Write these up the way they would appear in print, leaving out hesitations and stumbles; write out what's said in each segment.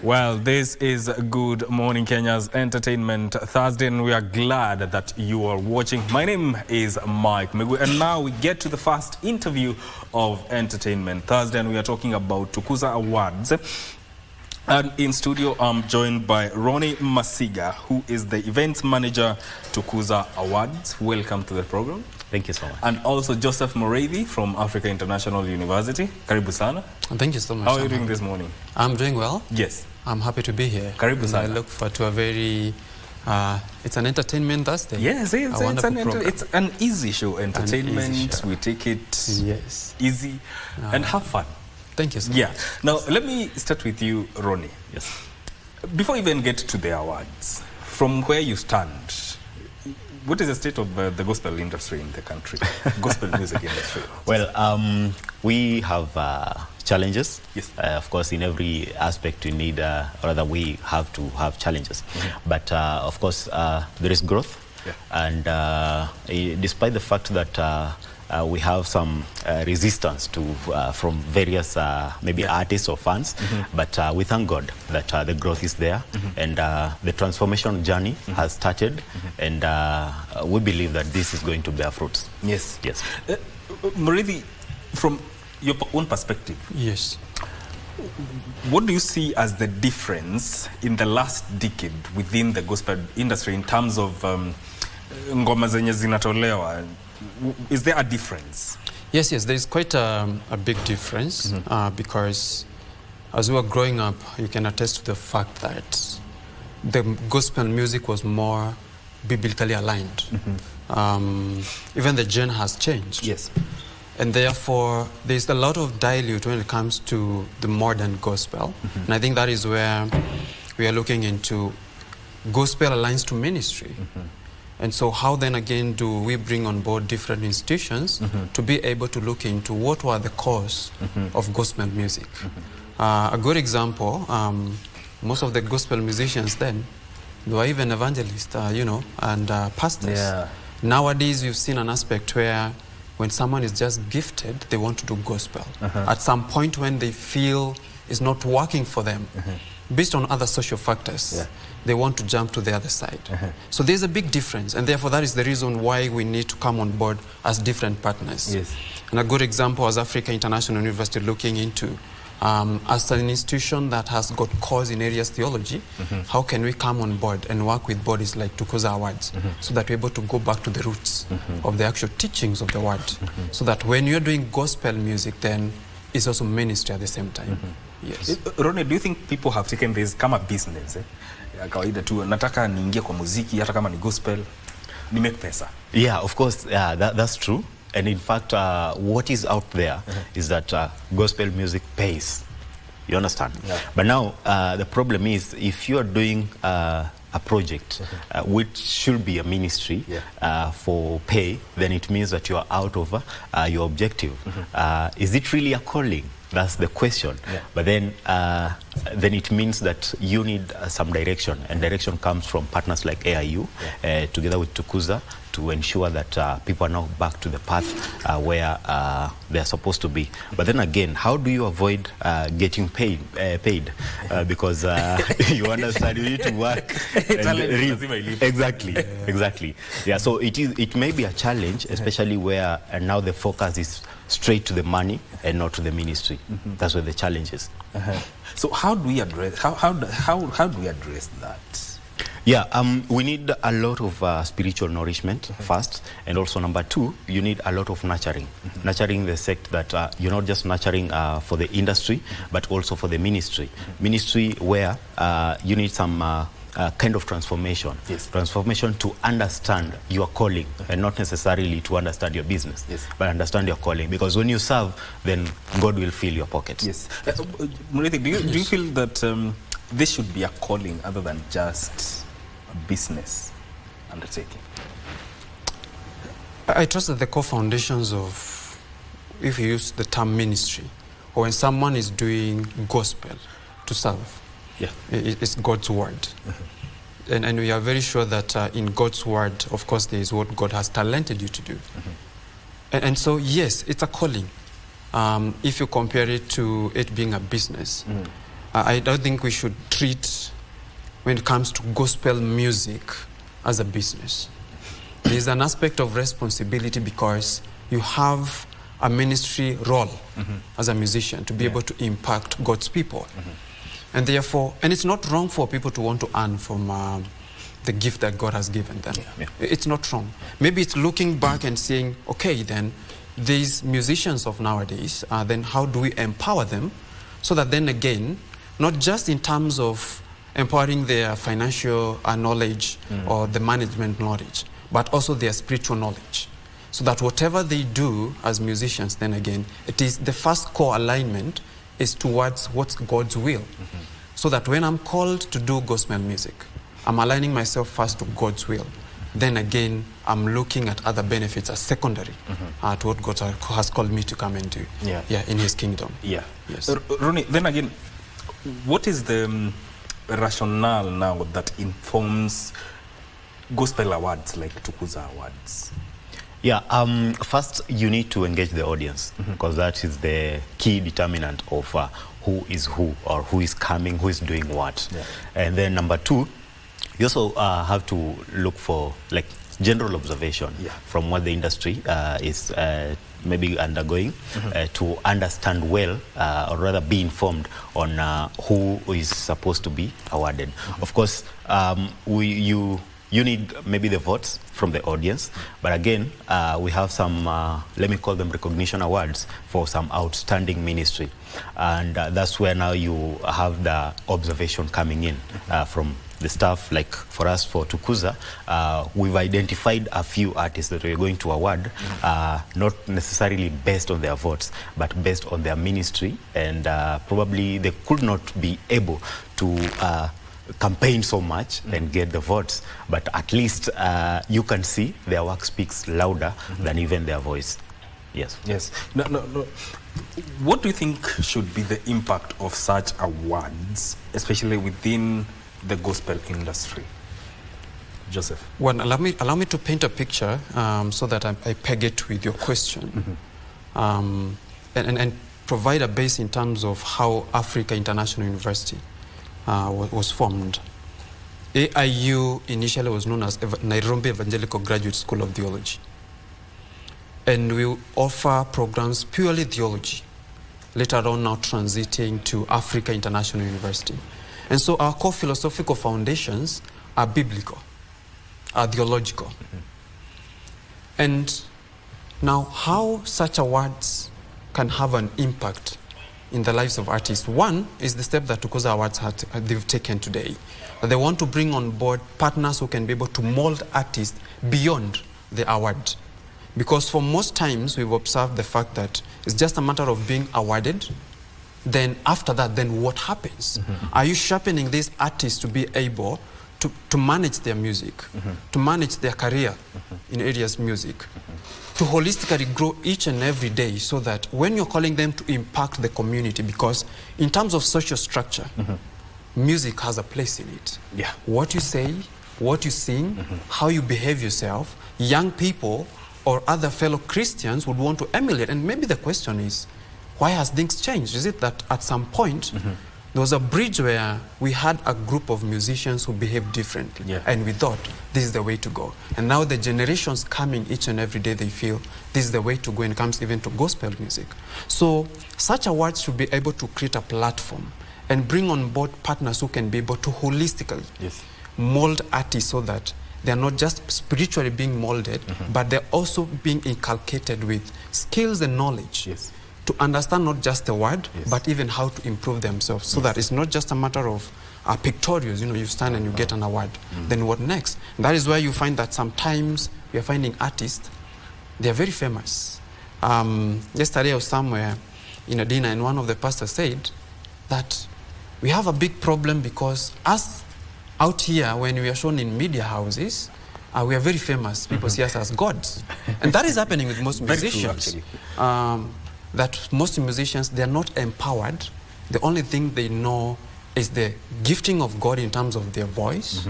Well, this is Good Morning Kenya's Entertainment Thursday, and we are glad that you are watching. My name is Mike Megu, and now we get to the first interview of Entertainment Thursday, and we are talking about Tukuza Awards. And in studio, I'm joined by Ronnie Masiga, who is the events manager, Tukuza Awards. Welcome to the program. Thank you so much. And also Joseph Moravi from Africa International University. Karibu sana. Thank you so much. How are you doing this morning? I'm doing well. Yes. I'm happy to be here. Karibu sana. I look forward to a very, it's an entertainment Thursday. Yes, it's an easy show. Entertainment, easy show. We take it easy and have fun. Thank you so much. Yeah. Now, let me start with you, Ronnie. Yes. Before we even get to the awards, from where you stand, what is the state of the gospel industry in the country, gospel music industry? Well, we have challenges. Yes. Of course, in every aspect we need, rather we have to have challenges. Mm-hmm. But of course, there is growth. Yeah. And despite the fact that we have some resistance to from various maybe artists or fans, but we thank God that the growth is there, and the transformation journey has started, and we believe that this is going to bear fruits. Yes. Yes. Murithi, from your own perspective, yes, what do you see as the difference in the last decade within the gospel industry in terms of ngoma zenye zinatolewa? Is there a difference? Yes, there is quite a big difference because as we were growing up, you can attest to the fact that the gospel music was more biblically aligned. Even the genre has changed. Yes. And therefore, there's a lot of dilute when it comes to the modern gospel. And I think that is where we are looking into gospel aligns to ministry. And so how then again do we bring on board different institutions to be able to look into what were the cause of gospel music? A good example, most of the gospel musicians then, they were even evangelists, and pastors. Yeah. Nowadays, you've seen an aspect where when someone is just gifted, they want to do gospel. At some point when they feel it's not working for them, based on other social factors, they want to jump to the other side. So there's a big difference, and therefore that is the reason why we need to come on board as different partners. Yes. And a good example is Africa International University looking into, as an institution that has got cause in areas theology, how can we come on board and work with bodies like Tukuza Awards so that we're able to go back to the roots of the actual teachings of the word, so that when you're doing gospel music, then it's also ministry at the same time. Yes. Ronnie, do you think people have taken this kama business? Kawaida tu nataka niingie kwa muziki hata kama ni gospel ni make pesa. Yeah, of course, that's true. And in fact, what is out there is that gospel music pays. You understand? Yeah. But now the problem is if you are doing a project which should be a ministry for pay, then it means that you are out of your objective. Is it really a calling? That's the question. But then it means that you need some direction, and direction comes from partners like AIU together with Tukuza to ensure that people are now back to the path where they're supposed to be. But then again, how do you avoid getting paid? Because you understand, you need to work. Exactly. Yeah. So it may be a challenge, especially where now the focus is straight to the money and not to the ministry. That's where the challenge is. So how do we address how do we address that? Yeah, we need a lot of spiritual nourishment first, and also number two, you need a lot of nurturing. Nurturing the sect that you're not just nurturing for the industry, but also for the ministry. Ministry where you need some kind of transformation. Yes. Transformation to understand your calling, and not necessarily to understand your business, but understand your calling. Because when you serve, then God will fill your pockets. Yes. Murithi, do you feel that this should be a calling other than just a business undertaking? I trust that the core foundations of, if you use the term ministry, or when someone is doing gospel to serve, it's God's word. And we are very sure that in God's word, of course, there is what God has talented you to do. And so, yes, it's a calling. If you compare it to it being a business, I don't think we should treat, when it comes to gospel music, as a business. There's an aspect of responsibility because you have a ministry role as a musician to be able to impact God's people. And therefore, and it's not wrong for people to want to earn from the gift that God has given them. It's not wrong. Maybe it's looking back and saying, okay, then these musicians of nowadays, then how do we empower them so that then again, not just in terms of empowering their financial knowledge or the management knowledge, but also their spiritual knowledge. So that whatever they do as musicians, then again, it is the first core alignment is towards what's God's will. So that when I'm called to do gospel music, I'm aligning myself first to God's will. Then again, I'm looking at other benefits as secondary to what God has called me to come and do in His kingdom. Yes. Ronnie, then again, what is the rationale now that informs gospel awards like Tukuza awards? First you need to engage the audience because that is the key determinant of who is who or who is coming, who is doing what. And then number two, you also have to look for like general observation from what the industry is maybe undergoing to understand well or rather be informed on who is supposed to be awarded. Of course, you need maybe the votes from the audience, but again, we have some, let me call them recognition awards for some outstanding ministry. And that's where now you have the observation coming in from the staff. Like for us, for Tukuza, we've identified a few artists that we're going to award, not necessarily based on their votes, but based on their ministry. And probably they could not be able to campaign so much and get the votes, but at least you can see their work speaks louder than even their voice. Yes. No. What do you think should be the impact of such awards, especially within the gospel industry? Joseph. Well, allow me to paint a picture so that I peg it with your question, and provide a base in terms of how Africa International University was formed. AIU initially was known as Nairobi Evangelical Graduate School of Theology. And we offer programs purely theology, later on now transiting to Africa International University. And so our core philosophical foundations are biblical, are theological. And now how such awards can have an impact in the lives of artists. One is the step that Tukuza Awards they've taken today. They want to bring on board partners who can be able to mold artists beyond the award. Because for most times we've observed the fact that it's just a matter of being awarded. Then after that, then what happens? Are you sharpening these artists to be able to manage their music, to manage their career in areas music, to holistically grow each and every day so that when you're calling them to impact the community, because in terms of social structure, music has a place in it. What you say, what you sing, how you behave yourself, young people or other fellow Christians would want to emulate. And maybe the question is, why has things changed? Is it that at some point, there was a bridge where we had a group of musicians who behaved differently, and we thought this is the way to go. And now the generations coming each and every day, they feel this is the way to go when it comes even to gospel music. So such awards should be able to create a platform and bring on board partners who can be able to holistically mold artists so that they're not just spiritually being molded, but they're also being inculcated with skills and knowledge to understand not just the word, but even how to improve themselves, so that it's not just a matter of pictorials, you stand and you get an award. Then what next? That is where you find that sometimes we are finding artists, they are very famous. Yesterday I was somewhere in a dinner and one of the pastors said that we have a big problem because us out here, when we are shown in media houses, we are very famous. People see us as gods. And that is happening with most musicians. That most musicians, they are not empowered. The only thing they know is the gifting of God in terms of their voice.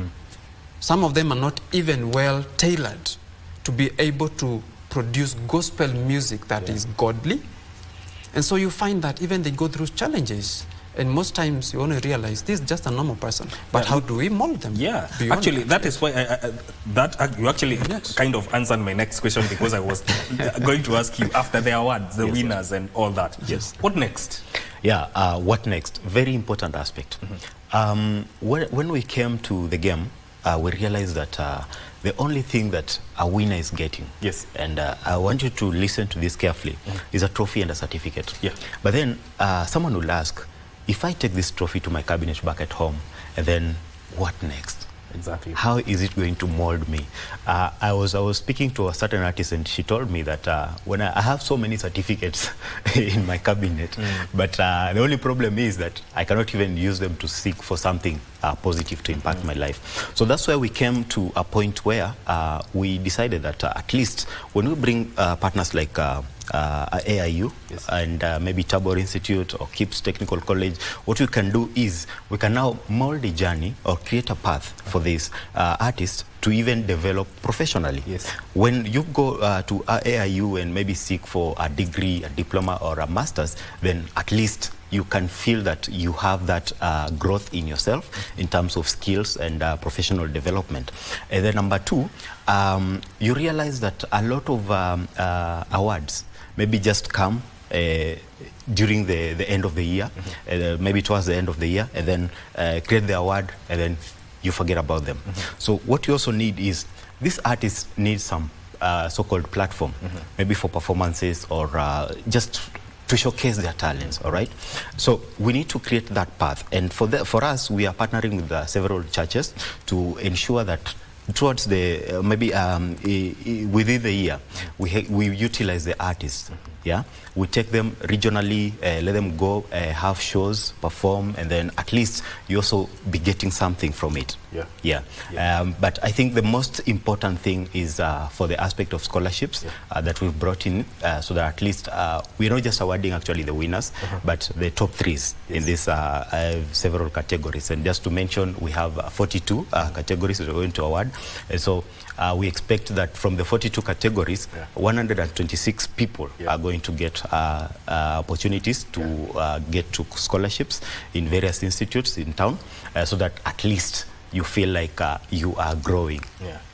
Some of them are not even well tailored to be able to produce gospel music that is godly. And so you find that even they go through challenges. And most times you only realize this is just a normal person. But how do we mold them? Yeah, actually, that is why you actually kind of answered my next question, because I was going to ask you after the awards, the winners and all that. Yes. What next? Yeah, what next? Very important aspect. When we came to the game, we realized that the only thing that a winner is getting, yes, and I want you to listen to this carefully, is a trophy and a certificate. Yeah. But then someone will ask, if I take this trophy to my cabinet back at home, and then what next? Exactly. How is it going to mold me? I was speaking to a certain artist, and she told me that when I have so many certificates in my cabinet, but the only problem is that I cannot even use them to seek for something positive to impact my life. So that's where we came to a point where we decided that at least when we bring partners like AIU, yes, and maybe Tabor Institute or KIPS Technical College, what we can do is we can now mold a journey or create a path for these artists to even develop professionally. Yes. When you go to AIU and maybe seek for a degree, a diploma or a master's, then at least you can feel that you have that growth in yourself in terms of skills and professional development. And then number two, you realize that a lot of awards maybe just come during the end of the year, maybe towards the end of the year, and then create the award, and then you forget about them. So what you also need is, these artists need some so-called platform, maybe for performances or just to showcase their talents, all right? So we need to create that path. And for us, we are partnering with several churches to ensure that towards the, maybe within the year, we utilize the artists, yeah? We take them regionally, let them go, have shows, perform, and then at least you also be getting something from it. But I think the most important thing is for the aspect of scholarships that we've brought in, so that at least we're not just awarding actually the winners, but the top threes in these several categories. And just to mention, we have 42 categories that we're going to award. And so we expect that from the 42 categories, 126 people are going to get opportunities to get to scholarships in various institutes in town, so that at least you feel like you are growing.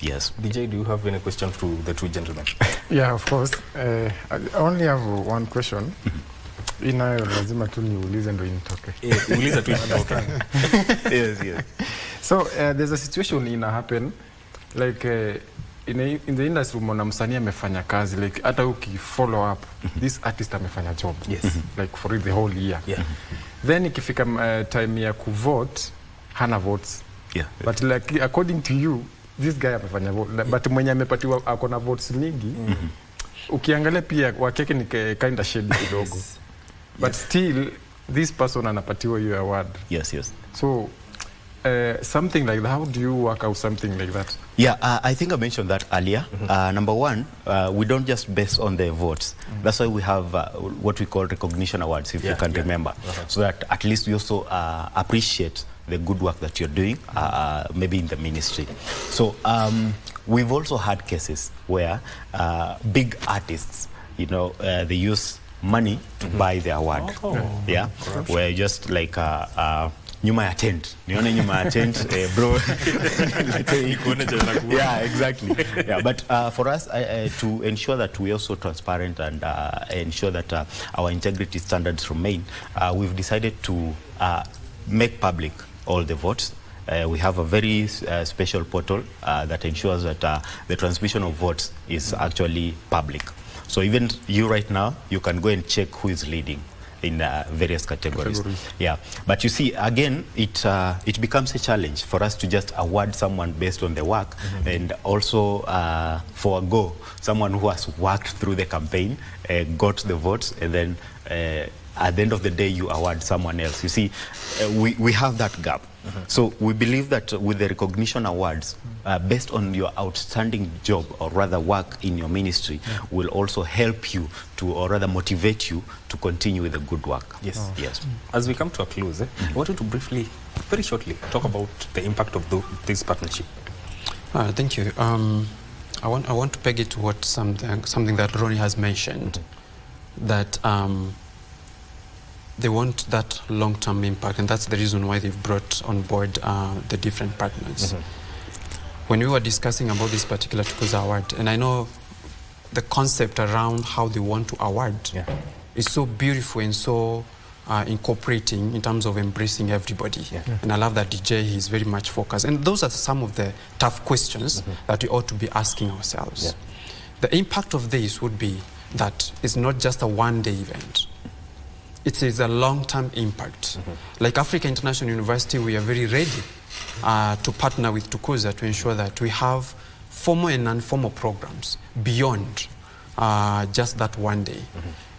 Yes. DJ, do you have any question to the two gentlemen? Yeah, of course. I only have one question. Inayo lazima tu niulize ndo initoke. Uliza tu initoke. Yes. So there's a situation ina happen like in the industry, mwana msanii amefanya kazi, like hata ukifollow up, this artist amefanya job, like for the whole year. Then ikifika time ya kuvote, hana votes. But like according to you, this guy amefanya vote, but mwenye amepatiwa akona votes nyingi, ukiangalia pia wakeke ni kinda shady kidogo. But still, this person anapatiwa you award. Yes. So something like that, how do you work out something like that? Yeah, I think I mentioned that earlier. Number one, we don't just base on the votes. That's why we have what we call recognition awards, if you can remember. So that at least we also appreciate the good work that you're doing, maybe in the ministry. So we've also had cases where big artists, you know, they use money to buy the award. Where just like nyuma ya tent. Nione nyuma ya tent, bro. Yeah, exactly. But for us, to ensure that we are also transparent and ensure that our integrity standards remain, we've decided to make public all the votes. We have a very special portal that ensures that the transmission of votes is actually public. So even you right now, you can go and check who is leading in various categories. But you see, again, it becomes a challenge for us to just award someone based on the work, and also forego someone who has worked through the campaign, got the votes, and then at the end of the day you award someone else. You see, we have that gap. So we believe that with the recognition awards, based on your outstanding job or rather work in your ministry, will also help you to, or rather motivate you to continue with the good work. Yes. As we come to a close, I wanted to briefly, very shortly, talk about the impact of this partnership. Thank you. I want to peg it to what something that Ronnie has mentioned, that they want that long-term impact, and that's the reason why they've brought on board the different partners. When we were discussing about this particular Tukuza award, and I know the concept around how they want to award is so beautiful and so incorporating in terms of embracing everybody. And I love that DJ, he's very much focused. And those are some of the tough questions that we ought to be asking ourselves. The impact of this would be that it's not just a one-day event. It is a long-term impact. Like Africa International University, we are very ready to partner with Tukuza to ensure that we have formal and non-formal programs beyond just that one day.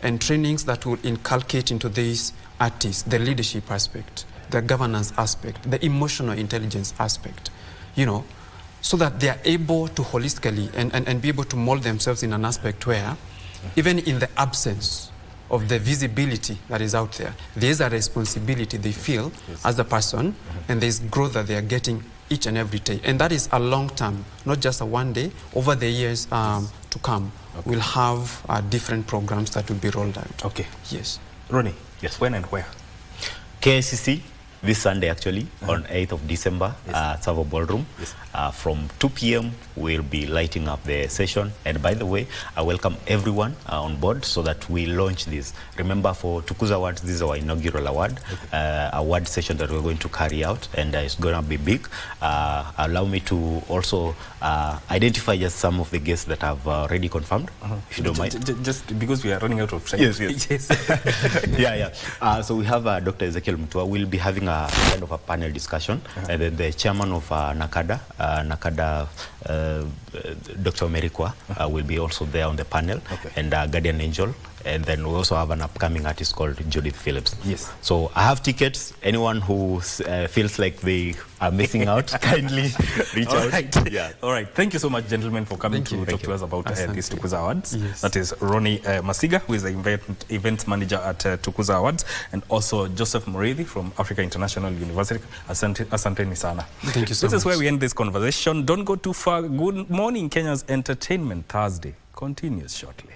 And trainings that will inculcate into these artists the leadership aspect, the governance aspect, the emotional intelligence aspect, you know, so that they are able to holistically and be able to mold themselves in an aspect where, even in the absence of the visibility that is out there, there's a responsibility they feel as a person, and there's growth that they are getting each and every day. And that is a long term, not just a one day. Over the years to come, we'll have different programs that will be rolled out. Okay. Yes. Ronnie, when and where? KICC this Sunday actually, on 8th of December, Savo Ballroom. From 2 p.m. we'll be lighting up the session. And by the way, I welcome everyone on board so that we launch this. Remember, for Tukuza Awards, this is our inaugural award session that we're going to carry out, and it's going to be big. Allow me to also identify just some of the guests that I've already confirmed, if you don't mind. Just because we are running out of time. Yes. So we have Dr. Ezekiel Mutua. We'll be having a kind of a panel discussion, and then the chairman of NACADA, Dr. Merikwa, will be also there on the panel, and Guardian Angel. And then we also have an upcoming artist called Judith Phillips. So I have tickets. Anyone who feels like they are missing out, kindly reach out. All right. Thank you so much, gentlemen, for coming to talk to us about these Tukuza Awards. That is Ronnie Masiga, who is the event manager at Tukuza Awards, and also Joseph Murithi from Africa International University. Asanteni sana. Thank you so much. This is where we end this conversation. Don't go too far. Good morning, Kenya's Entertainment Thursday continues shortly.